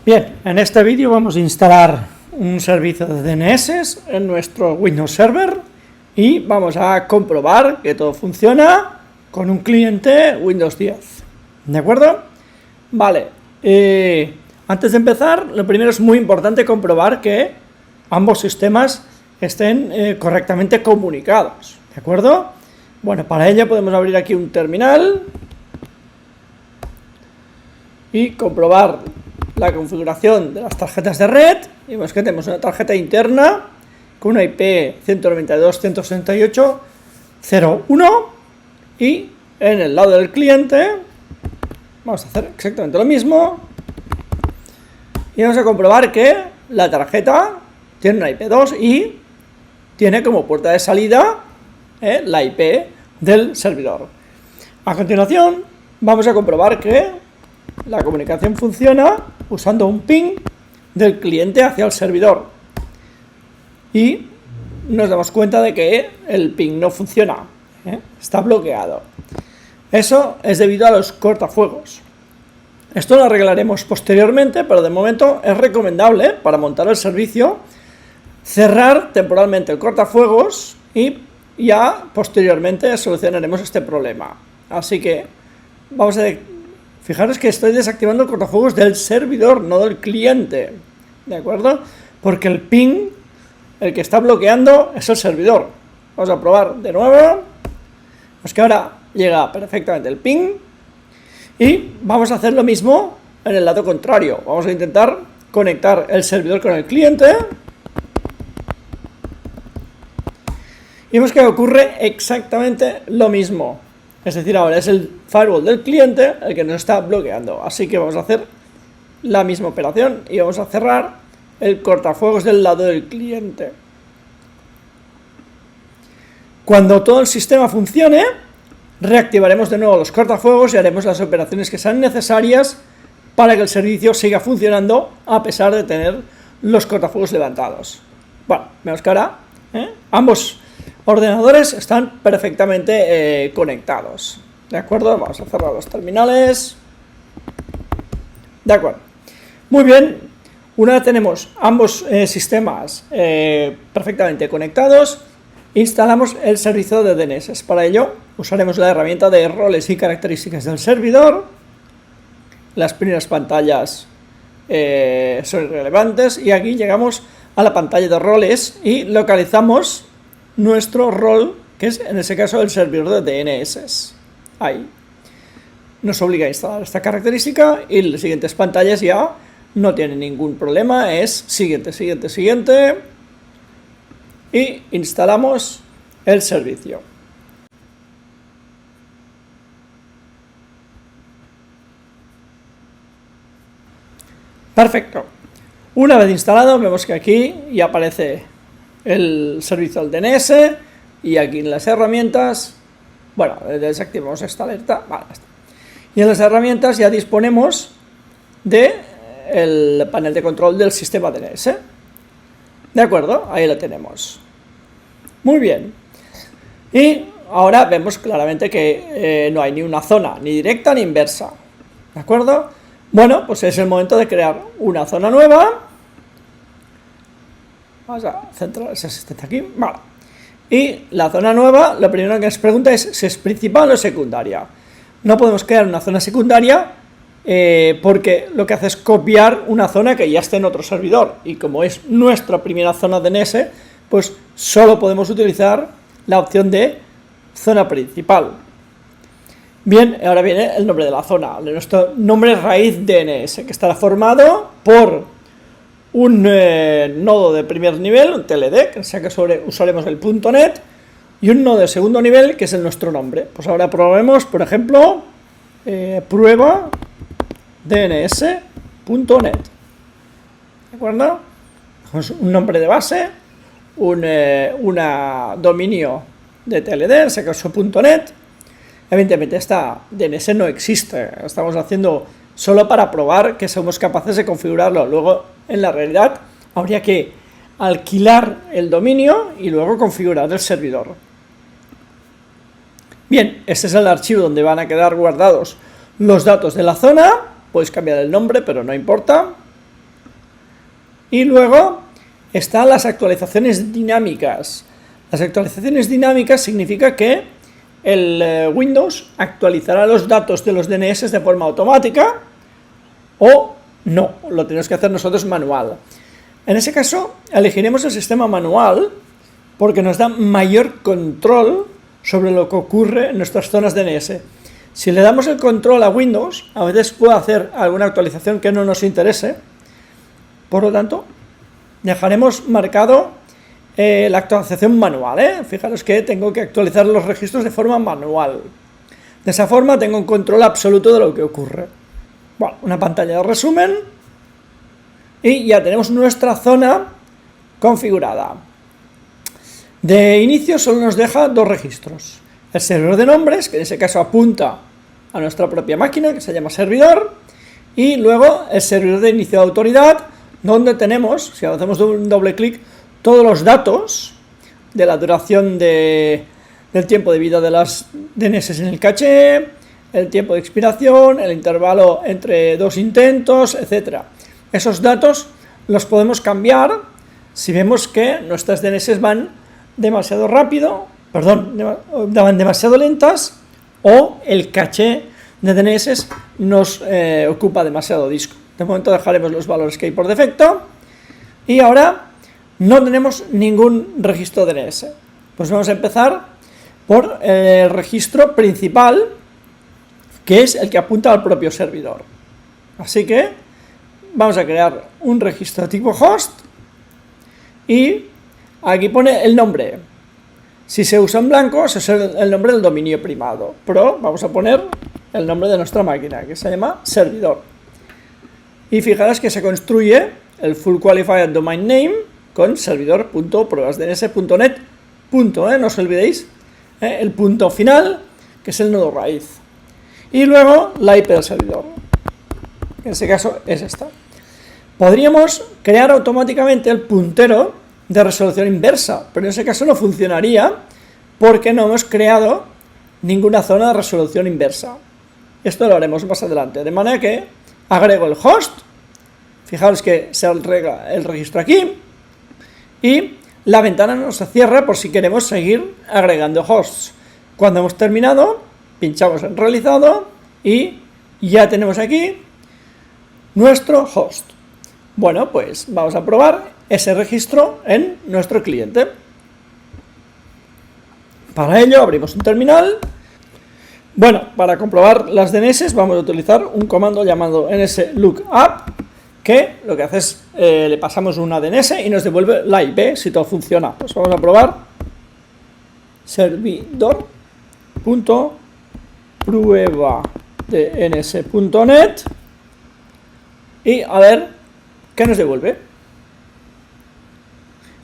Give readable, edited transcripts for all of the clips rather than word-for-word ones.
Bien, en este vídeo vamos a instalar un servicio de DNS en nuestro Windows Server y vamos a comprobar que todo funciona con un cliente Windows 10. ¿De acuerdo? Vale, antes de empezar, lo primero es muy importante comprobar que ambos sistemas estén correctamente comunicados. ¿De acuerdo? Bueno, para ello podemos abrir aquí un terminal y comprobar la configuración de las tarjetas de red. Y vemos que tenemos una tarjeta interna con una IP 192.168.0.1 y en el lado del cliente vamos a hacer exactamente lo mismo y vamos a comprobar que la tarjeta tiene una IP2 y tiene como puerta de salida la IP del servidor. A continuación vamos a comprobar que la comunicación funciona usando un ping del cliente hacia el servidor y nos damos cuenta de que el ping no funciona, está bloqueado. Eso es debido a los cortafuegos. Esto lo arreglaremos posteriormente, pero de momento es recomendable para montar el servicio cerrar temporalmente el cortafuegos y ya posteriormente solucionaremos este problema. Así que vamos a fijaros que estoy desactivando el cortafuegos del servidor, no del cliente, ¿de acuerdo? Porque el ping, el que está bloqueando, es el servidor. Vamos a probar de nuevo. Pues que ahora llega perfectamente el ping. Y vamos a hacer lo mismo en el lado contrario. Vamos a intentar conectar el servidor con el cliente. Y vemos que ocurre exactamente lo mismo. Es decir, ahora es el firewall del cliente el que nos está bloqueando. Así que vamos a hacer la misma operación y vamos a cerrar el cortafuegos del lado del cliente. Cuando todo el sistema funcione, reactivaremos de nuevo los cortafuegos y haremos las operaciones que sean necesarias para que el servicio siga funcionando a pesar de tener los cortafuegos levantados. Bueno, vemos que ahora ambos ordenadores están perfectamente conectados. ¿De acuerdo? Vamos a cerrar los terminales. De acuerdo. Muy bien. Una vez tenemos ambos sistemas perfectamente conectados, instalamos el servicio de DNS. Para ello usaremos la herramienta de roles y características del servidor. Las primeras pantallas son irrelevantes y aquí llegamos a la pantalla de roles y localizamos nuestro rol, que es en ese caso el servidor de DNS. Ahí nos obliga a instalar esta característica y las siguientes pantallas ya no tienen ningún problema, es siguiente y instalamos el servicio. Perfecto. Una vez instalado vemos que aquí ya aparece el servicio del DNS y aquí en las herramientas, bueno, desactivamos esta alerta, vale, está. Y en las herramientas ya disponemos del panel de control del sistema DNS. De acuerdo, ahí lo tenemos. Muy bien. Y ahora vemos claramente que no hay ni una zona ni directa ni inversa. ¿De acuerdo? Bueno, pues es el momento de crear una zona nueva. Vamos a centrar ese asistente aquí. Vale. Y la zona nueva, lo primero que nos pregunta es si es principal o secundaria. No podemos crear una zona secundaria porque lo que hace es copiar una zona que ya esté en otro servidor. Y como es nuestra primera zona DNS, pues solo podemos utilizar la opción de zona principal. Bien, ahora viene el nombre de la zona, nuestro nombre raíz DNS, que estará formado por un nodo de primer nivel, un TLD, que en ese caso usaremos el .net, y un nodo de segundo nivel, que es el nuestro nombre. Pues ahora probemos, por ejemplo, prueba dns.net. ¿De acuerdo? Pues un nombre de base, un dominio de TLD, en ese caso .net. Evidentemente esta DNS no existe, estamos haciendo solo para probar que somos capaces de configurarlo. Luego, en la realidad, habría que alquilar el dominio y luego configurar el servidor. Bien, este es el archivo donde van a quedar guardados los datos de la zona. Podéis cambiar el nombre, pero no importa. Y luego están las actualizaciones dinámicas. Las actualizaciones dinámicas significa que el Windows actualizará los datos de los DNS de forma automática o no, lo tenemos que hacer nosotros manual. En ese caso, elegiremos el sistema manual porque nos da mayor control sobre lo que ocurre en nuestras zonas DNS. Si le damos el control a Windows, a veces puede hacer alguna actualización que no nos interese. Por lo tanto, dejaremos marcado la actualización manual. Fijaros que tengo que actualizar los registros de forma manual. De esa forma tengo un control absoluto de lo que ocurre. Bueno, una pantalla de resumen y ya tenemos nuestra zona configurada. De inicio solo nos deja dos registros. El servidor de nombres, que en ese caso apunta a nuestra propia máquina, que se llama servidor, y luego el servidor de inicio de autoridad, donde tenemos, si hacemos un doble clic, todos los datos de la duración del tiempo de vida de las DNS en el caché, el tiempo de expiración, el intervalo entre dos intentos, etc. Esos datos los podemos cambiar si vemos que nuestras DNS van demasiado rápido, van demasiado lentas, o el caché de DNS nos ocupa demasiado disco. De momento dejaremos los valores que hay por defecto. Y ahora no tenemos ningún registro DNS. Pues vamos a empezar por el registro principal, que es el que apunta al propio servidor. Así que vamos a crear un registro tipo host y aquí pone el nombre. Si se usa en blanco, ese es el nombre del dominio primado, pero vamos a poner el nombre de nuestra máquina, que se llama servidor. Y fijaros que se construye el full qualified domain name con servidor.pruebasdns.net. No os olvidéis el punto final, que es el nodo raíz. Y luego la IP del servidor. En ese caso es esta. Podríamos crear automáticamente el puntero de resolución inversa, pero en ese caso no funcionaría porque no hemos creado ninguna zona de resolución inversa. Esto lo haremos más adelante, de manera que agrego el host, fijaros que se agrega el registro aquí, y la ventana no se cierra por si queremos seguir agregando hosts. Cuando hemos terminado, pinchamos en realizado y ya tenemos aquí nuestro host. Bueno, pues vamos a probar ese registro en nuestro cliente. Para ello abrimos un terminal. Bueno, para comprobar las DNS vamos a utilizar un comando llamado nslookup, que lo que hace es le pasamos una DNS y nos devuelve la IP si todo funciona. Pues vamos a probar servidor.pruebadns.net y a ver qué nos devuelve.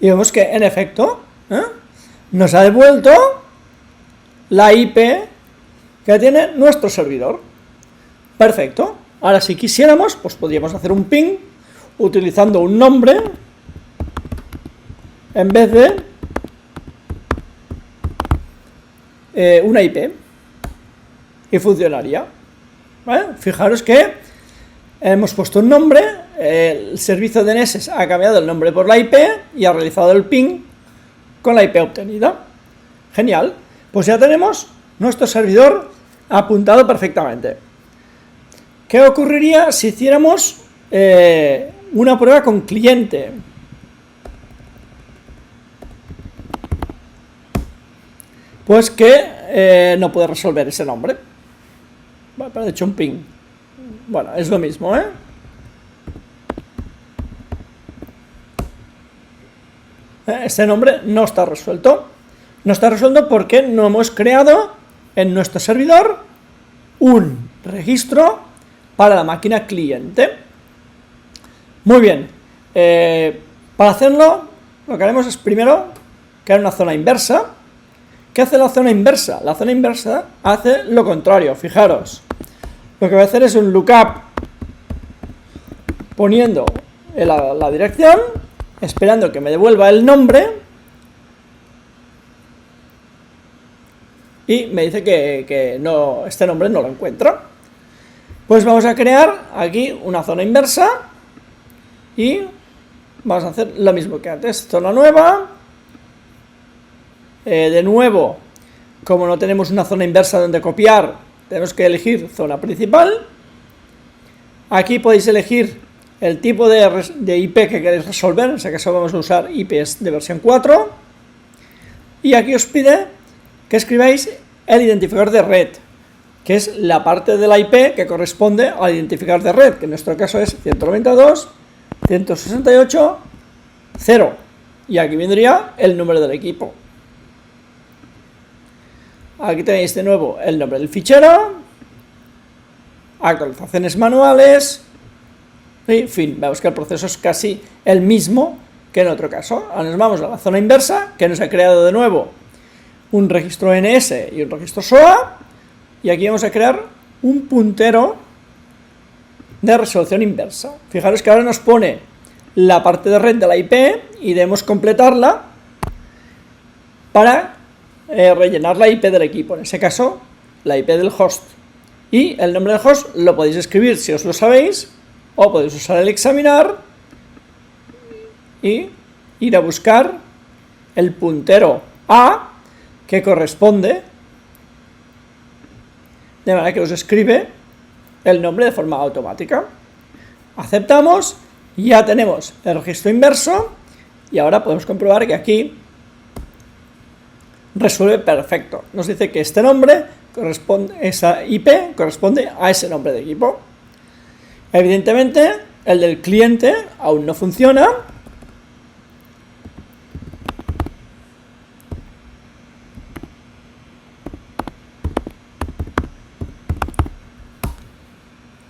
Y vemos que en efecto nos ha devuelto la IP que tiene nuestro servidor. Perfecto. Ahora si quisiéramos, pues podríamos hacer un ping utilizando un nombre en vez de una IP y funcionaría. ¿Vale? Fijaros que hemos puesto un nombre, el servicio de DNS ha cambiado el nombre por la IP y ha realizado el ping con la IP obtenida. Genial. Pues ya tenemos nuestro servidor apuntado perfectamente. ¿Qué ocurriría si hiciéramos una prueba con cliente? Pues que no puede resolver ese nombre. Bueno, pero de hecho un ping. Bueno, es lo mismo, Este nombre no está resuelto. No está resuelto porque no hemos creado en nuestro servidor un registro para la máquina cliente. Muy bien. Para hacerlo, lo que haremos es primero crear una zona inversa. ¿Qué hace la zona inversa? La zona inversa hace lo contrario, fijaros. Lo que voy a hacer es un lookup poniendo la dirección, esperando que me devuelva el nombre, y me dice que no, este nombre no lo encuentra. Pues vamos a crear aquí una zona inversa y vamos a hacer lo mismo que antes, zona nueva. De nuevo, como no tenemos una zona inversa donde copiar, tenemos que elegir zona principal. Aquí podéis elegir el tipo de IP que queréis resolver, en este caso vamos a usar IPs de versión 4. Y aquí os pide que escribáis el identificador de red, que es la parte de la IP que corresponde al identificador de red, que en nuestro caso es 192.168.0. Y aquí vendría el número del equipo. Aquí tenéis de nuevo el nombre del fichero, actualizaciones manuales, y en fin, vemos que el proceso es casi el mismo que en otro caso. Ahora nos vamos a la zona inversa, que nos ha creado de nuevo un registro NS y un registro SOA, y aquí vamos a crear un puntero de resolución inversa. Fijaros que ahora nos pone la parte de red de la IP y debemos completarla para rellenar la IP del equipo, en ese caso la IP del host, y el nombre del host lo podéis escribir si os lo sabéis, o podéis usar el examinar y ir a buscar el puntero A que corresponde, de manera que os escribe el nombre de forma automática. Aceptamos, ya tenemos el registro inverso y ahora podemos comprobar que aquí resuelve perfecto. Nos dice que este nombre corresponde, esa IP corresponde a ese nombre de equipo. Evidentemente, el del cliente aún no funciona.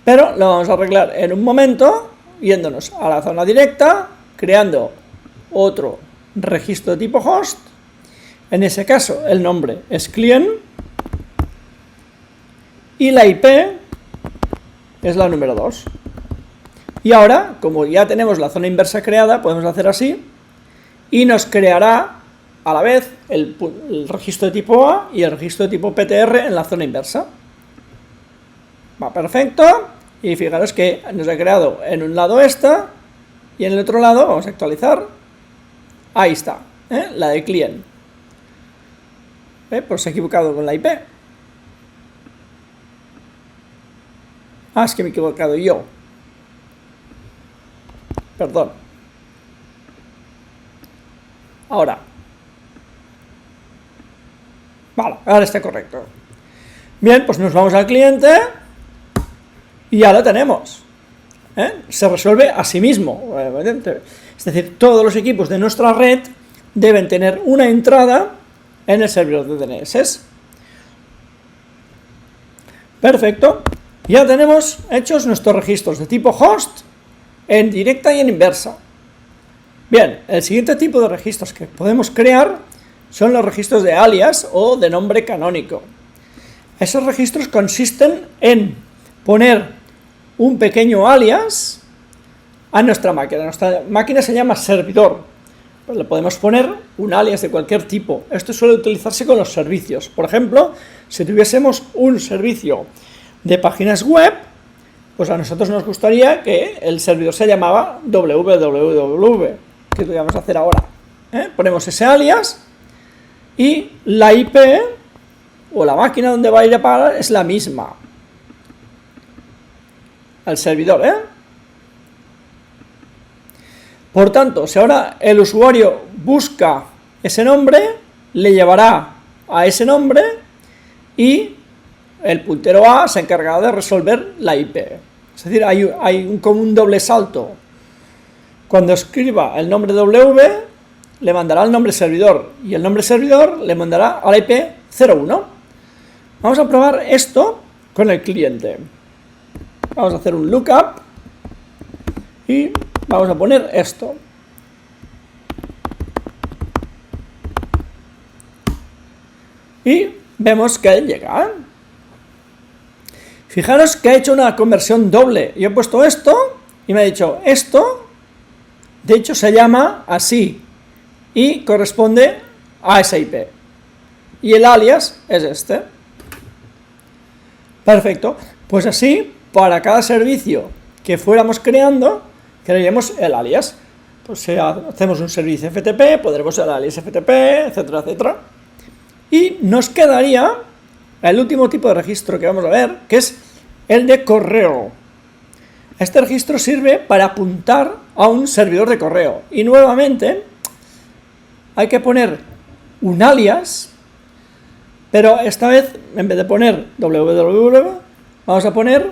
Pero lo vamos a arreglar en un momento, yéndonos a la zona directa, creando otro registro de tipo host. En ese caso, el nombre es client y la IP es la número 2. Y ahora, como ya tenemos la zona inversa creada, podemos hacer así y nos creará a la vez el registro de tipo A y el registro de tipo PTR en la zona inversa. Va perfecto. Y fijaros que nos ha creado en un lado esta y en el otro lado vamos a actualizar. Ahí está, la de client. Pues se ha equivocado con la IP. Ah, es que me he equivocado yo. Perdón. Ahora. Vale, ahora está correcto. Bien, pues nos vamos al cliente y ya lo tenemos. Se resuelve a sí mismo. Es decir, todos los equipos de nuestra red deben tener una entrada en el servidor de DNS. Perfecto. Ya tenemos hechos nuestros registros de tipo host en directa y en inversa. Bien, el siguiente tipo de registros que podemos crear son los registros de alias o de nombre canónico. Esos registros consisten en poner un pequeño alias a nuestra máquina. Nuestra máquina se llama servidor. Le podemos poner un alias de cualquier tipo. Esto suele utilizarse con los servicios. Por ejemplo, si tuviésemos un servicio de páginas web, pues a nosotros nos gustaría que el servidor se llamaba www, que lo vamos a hacer ahora. Ponemos ese alias y la IP o la máquina donde va a ir a parar es la misma al servidor. Por tanto, si ahora el usuario busca ese nombre, le llevará a ese nombre y el puntero A se encargará de resolver la IP. Es decir, hay como un doble salto. Cuando escriba el nombre W, le mandará el nombre servidor y el nombre servidor le mandará a la IP 01. Vamos a probar esto con el cliente. Vamos a hacer un lookup y vamos a poner esto. Y vemos que llega. Fijaros que ha hecho una conversión doble. Yo he puesto esto y me ha dicho esto, de hecho se llama así y corresponde a esa IP. Y el alias es este. Perfecto. Pues así, para cada servicio que fuéramos creando, crearíamos el alias. pues si hacemos un servicio FTP, podremos usar el alias FTP, etcétera, etcétera. Y nos quedaría el último tipo de registro que vamos a ver, que es el de correo. Este registro sirve para apuntar a un servidor de correo. Y nuevamente hay que poner un alias, pero esta vez en vez de poner www, vamos a poner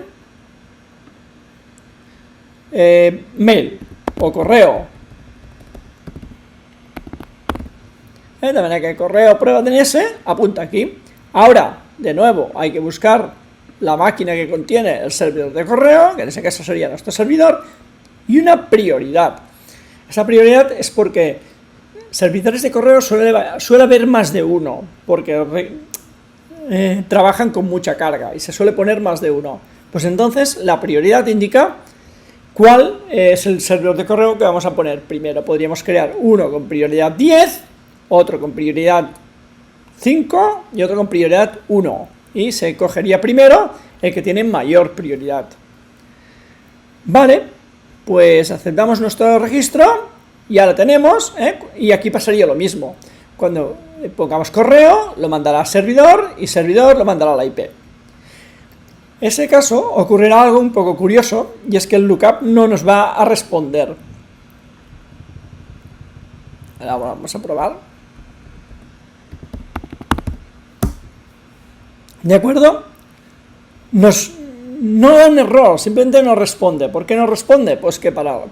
mail o correo. De manera que el correo prueba DNS apunta aquí. Ahora, de nuevo, hay que buscar la máquina que contiene el servidor de correo, que en ese caso sería nuestro servidor, y una prioridad. Esa prioridad es porque servidores de correo suele haber más de uno, porque trabajan con mucha carga y se suele poner más de uno. Pues entonces la prioridad indica cuál es el servidor de correo que vamos a poner primero. Podríamos crear uno con prioridad 10, otro con prioridad 5 y otro con prioridad 1. Y se cogería primero el que tiene mayor prioridad. Vale, pues aceptamos nuestro registro, ya lo tenemos, y aquí pasaría lo mismo. Cuando pongamos correo, lo mandará al servidor y servidor lo mandará a la IP. En ese caso ocurrirá algo un poco curioso, y es que el lookup no nos va a responder. Ahora vamos a probar. ¿De acuerdo? No da un error, simplemente no responde. ¿Por qué no responde? Pues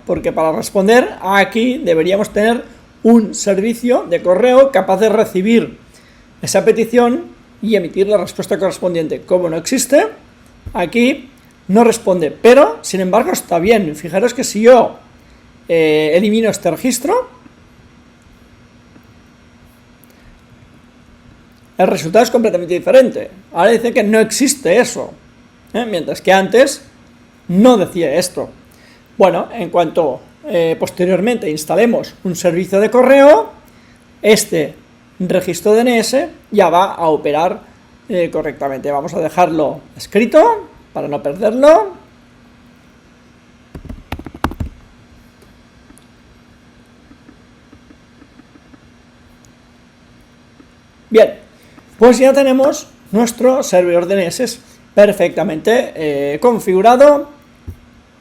porque para responder aquí deberíamos tener un servicio de correo capaz de recibir esa petición y emitir la respuesta correspondiente. Como no existe, aquí no responde, pero sin embargo está bien. Fijaros que si yo elimino este registro, el resultado es completamente diferente. Ahora dice que no existe eso, mientras que antes no decía esto. Bueno, en cuanto posteriormente instalemos un servicio de correo, este registro DNS ya va a operar correctamente. Vamos a dejarlo escrito para no perderlo. Bien, pues ya tenemos nuestro servidor DNS perfectamente configurado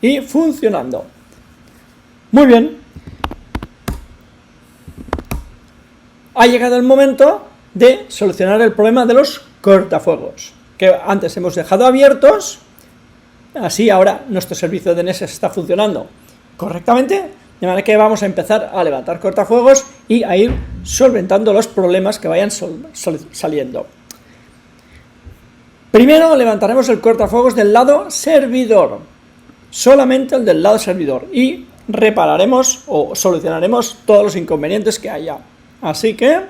y funcionando. Muy bien. Ha llegado el momento de solucionar el problema de los cortafuegos, que antes hemos dejado abiertos. Así ahora nuestro servicio DNS está funcionando correctamente, de manera que vamos a empezar a levantar cortafuegos y a ir solventando los problemas que vayan saliendo. Primero levantaremos el cortafuegos del lado servidor, solamente el del lado servidor, y repararemos o solucionaremos todos los inconvenientes que haya. Así que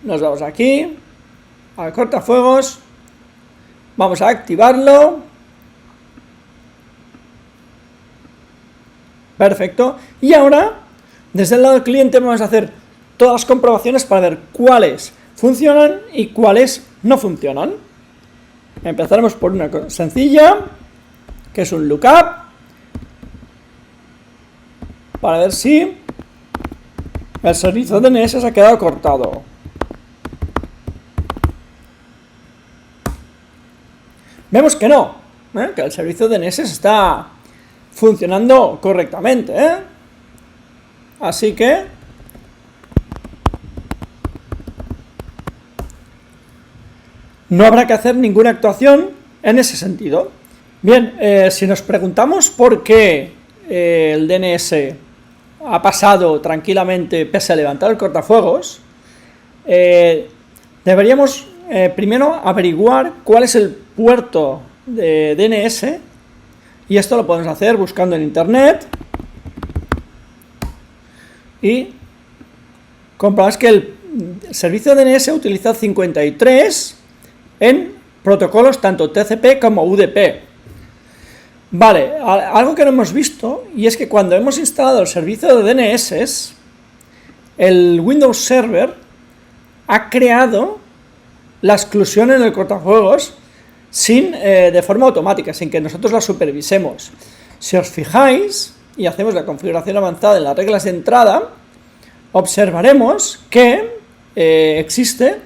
nos vamos aquí al cortafuegos, vamos a activarlo. Perfecto. Y ahora, desde el lado del cliente, vamos a hacer todas las comprobaciones para ver cuáles funcionan y cuáles no funcionan. Empezaremos por una cosa sencilla, que es un lookup, para ver si el servicio DNS se ha quedado cortado. Vemos que no, que el servicio DNS está funcionando correctamente, Así que no habrá que hacer ninguna actuación en ese sentido. Bien, si nos preguntamos por qué el DNS ha pasado tranquilamente pese a levantar el cortafuegos, deberíamos primero averiguar cuál es el puerto de DNS, y esto lo podemos hacer buscando en internet y comprobamos que el servicio DNS utiliza 53 en protocolos tanto TCP como UDP. Vale, algo que no hemos visto, y es que cuando hemos instalado el servicio de DNS, el Windows Server ha creado la exclusión en el cortafuegos de forma automática, sin que nosotros la supervisemos. Si os fijáis, y hacemos la configuración avanzada en las reglas de entrada, observaremos que existe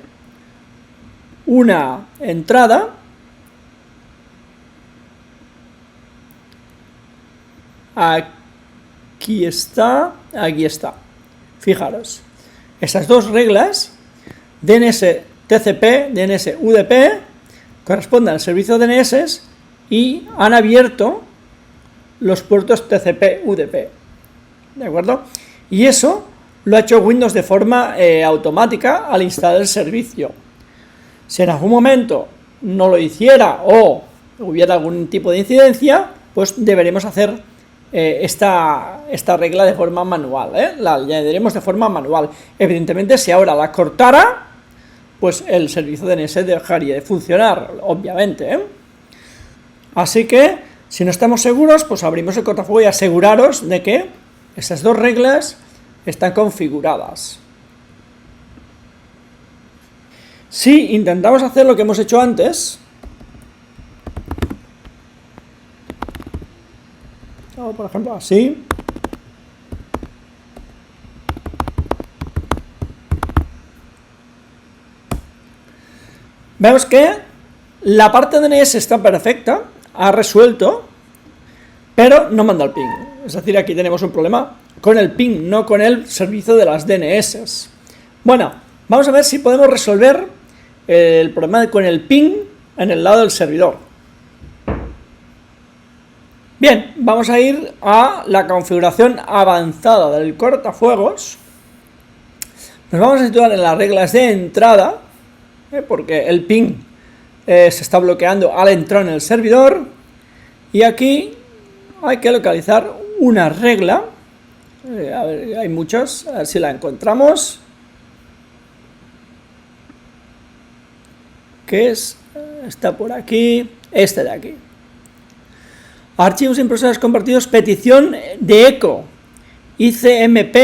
una entrada aquí está. Fijaros, esas dos reglas, DNS TCP, DNS UDP, corresponden al servicio DNS y han abierto los puertos TCP UDP, ¿de acuerdo? Y eso lo ha hecho Windows de forma automática al instalar el servicio. Si en algún momento no lo hiciera o hubiera algún tipo de incidencia, pues deberemos hacer esta regla de forma manual, la añadiremos de forma manual. Evidentemente, si ahora la cortara, pues el servicio DNS dejaría de funcionar, obviamente, Así que, si no estamos seguros, pues abrimos el cortafuegos y aseguraros de que estas dos reglas están configuradas. Si intentamos hacer lo que hemos hecho antes, o por ejemplo así, vemos que la parte DNS está perfecta, ha resuelto, pero no manda el ping. Es decir, aquí tenemos un problema con el ping, no con el servicio de las DNS. Bueno, vamos a ver si podemos resolver el problema con el ping en el lado del servidor. Bien, vamos a ir a la configuración avanzada del cortafuegos. Nos vamos a situar en las reglas de entrada, porque el ping se está bloqueando al entrar en el servidor, y aquí hay que localizar una regla. A ver, hay muchas, a ver si la encontramos, que está por aquí, este de aquí. Archivos impresores compartidos, petición de eco, ICMP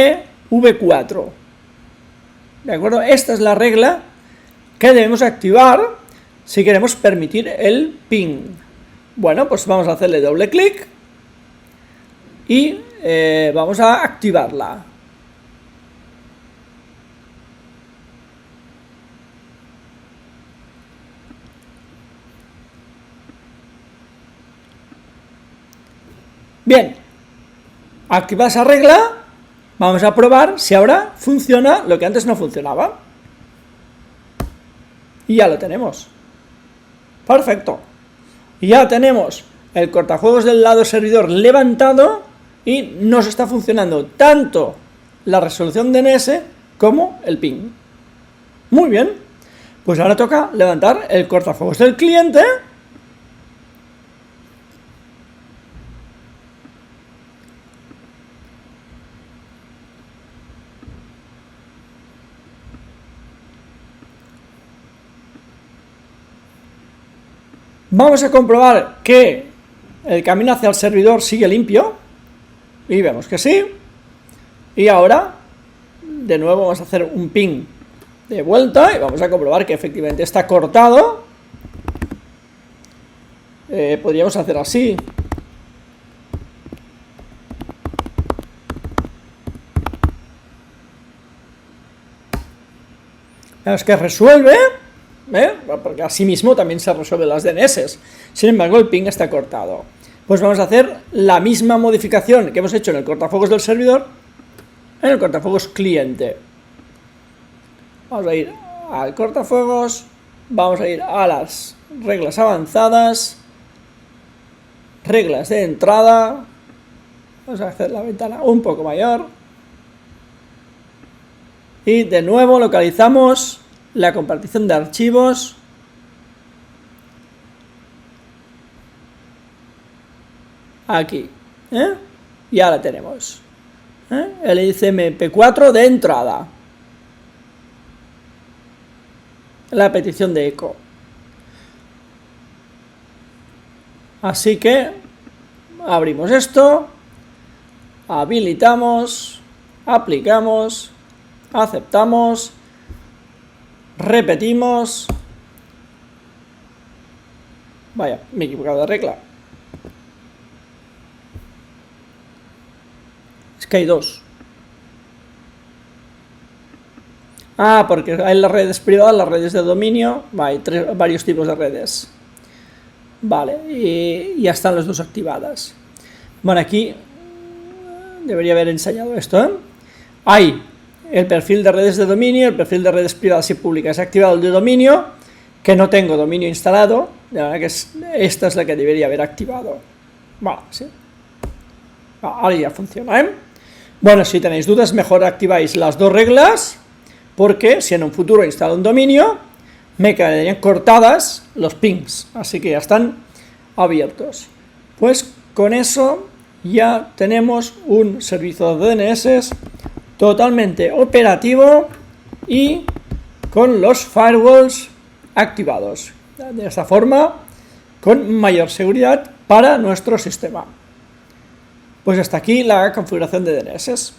v4. ¿De acuerdo? Esta es la regla que debemos activar si queremos permitir el ping. Bueno, pues vamos a hacerle doble clic y vamos a activarla. Bien, activada esa regla, vamos a probar si ahora funciona lo que antes no funcionaba. Y ya lo tenemos. Perfecto. Y ya tenemos el cortafuegos del lado servidor levantado y nos está funcionando tanto la resolución DNS como el ping. Muy bien. Pues ahora toca levantar el cortafuegos del cliente. Vamos a comprobar que el camino hacia el servidor sigue limpio, y vemos que sí. Y ahora, de nuevo, vamos a hacer un ping de vuelta y vamos a comprobar que efectivamente está cortado. Podríamos hacer así. Vemos que resuelve. Porque así mismo también se resuelven las DNS. Sin embargo, el ping está cortado. Pues vamos a hacer la misma modificación que hemos hecho en el cortafuegos del servidor en el cortafuegos cliente. Vamos a ir al cortafuegos, vamos a ir a las reglas avanzadas, reglas de entrada, vamos a hacer la ventana un poco mayor y de nuevo localizamos la compartición de archivos, aquí, y ahora tenemos el ICMP4 de entrada, la petición de eco. Así que abrimos esto, habilitamos, aplicamos, aceptamos, repetimos. Vaya, me he equivocado de regla. que hay dos. Ah, porque hay las redes privadas, las redes de dominio, hay varios tipos de redes. Vale, y ya están las dos activadas. Bueno, aquí debería haber enseñado esto, ¿eh? Hay el perfil de redes de dominio, el perfil de redes privadas y públicas. He activado el de dominio, que no tengo dominio instalado, de manera que esta es la que debería haber activado. Vale, sí. Ahora ya funciona, ¿eh? Bueno, si tenéis dudas, mejor activáis las dos reglas, porque si en un futuro instalo un dominio, me quedarían cortadas los pings, así que ya están abiertos. Pues con eso ya tenemos un servicio de DNS totalmente operativo y con los firewalls activados. De esta forma, con mayor seguridad para nuestro sistema. Pues hasta aquí la configuración de DNS.